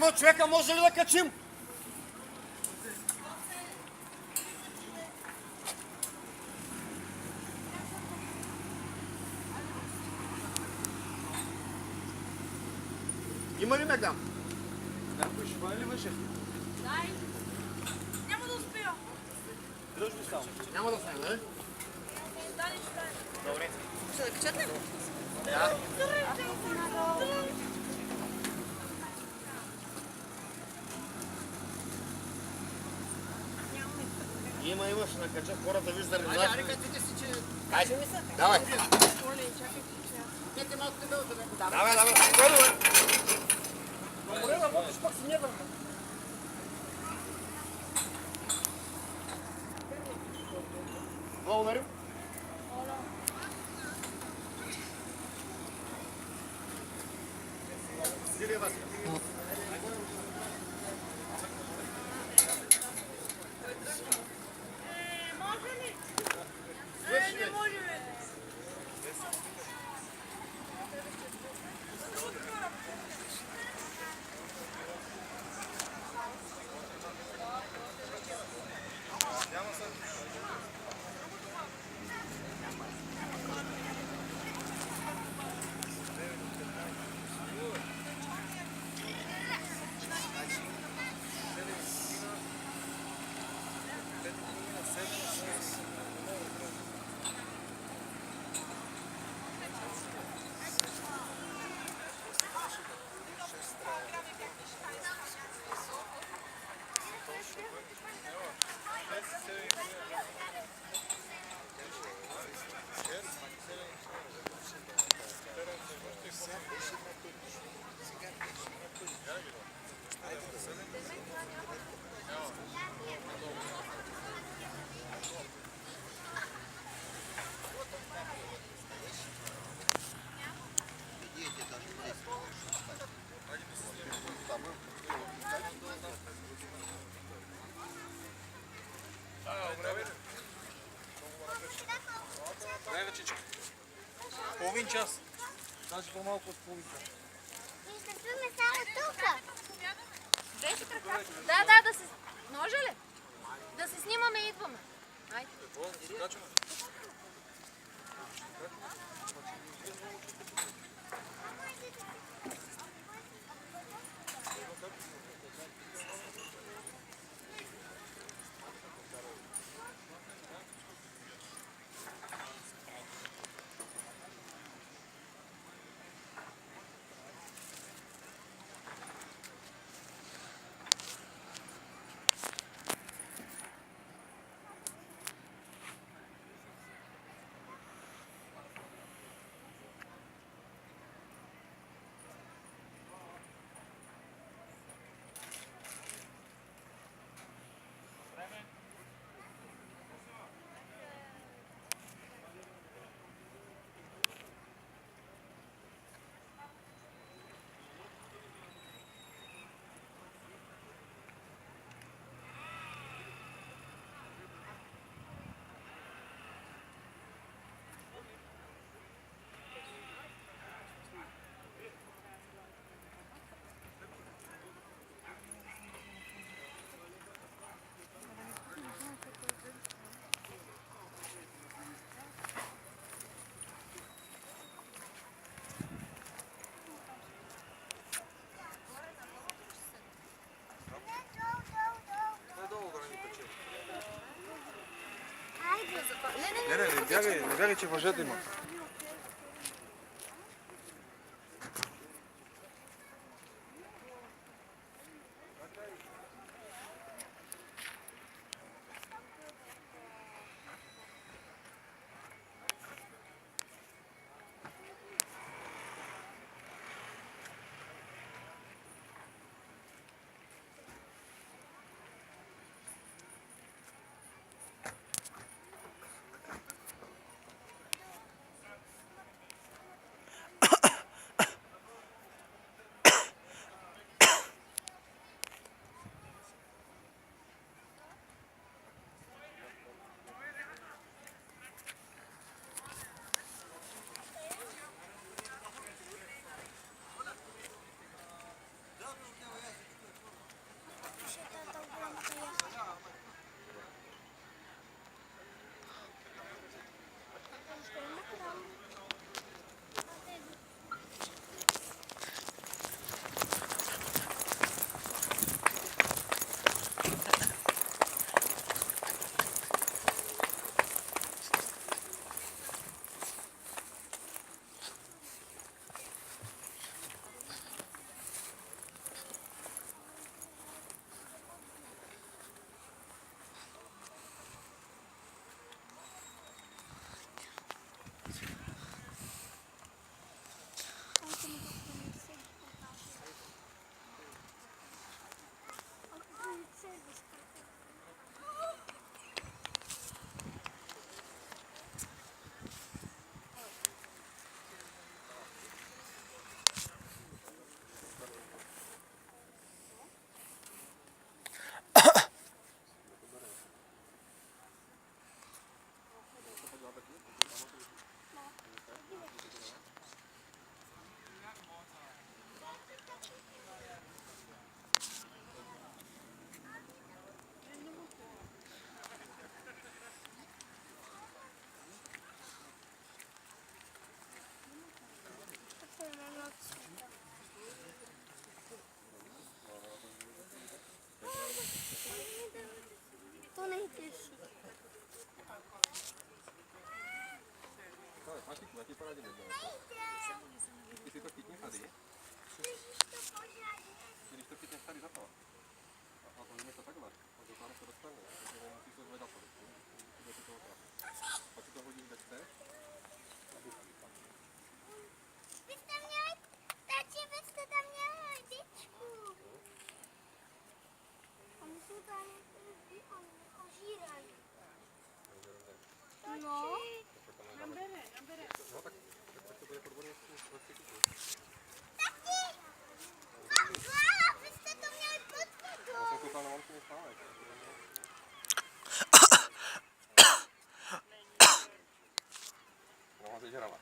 Трима човека може ли да качим? Има ли Мегдан? Някой ще бъде ли въже? Дай! Няма да успея! Дръж ми само. Няма да стане, нали? Стане, ще стане. Добре. Ще да качат ли? Да. Има, ще накачат хората, виж заради нас. Айде, рекатите си, че... Айде, давай. Оле, чакайте, че... Дете малко те белата някой дава. Давай, спокойно, бе. Добре, работиш пак си нервно. Много умерим? Силия вас. Може ли? Не може, бе. Половин час. Даже по-малко от половин час. Изтъпваме само тук. Двете крака. Да, да се... Може ли? Да се снимаме и идваме. Айде. Не бягай, че въжета има. Matíku, já ti poradím jednou. Ty si to chytni tady. Když to chytneš tady za to. A to to takhle. A do toho se dostane. Takže nemusíš to zvedat. Pak si to hodíš kde chceš. Byste měli, tači, byste tam měli hadičku. Oni jsou tam ožírají. No. No tak to bude podvodně vlastně chytit. Tati! Aha, byste to měli pod vodou. Já jsem koukal na mamku stále. No, zežrala.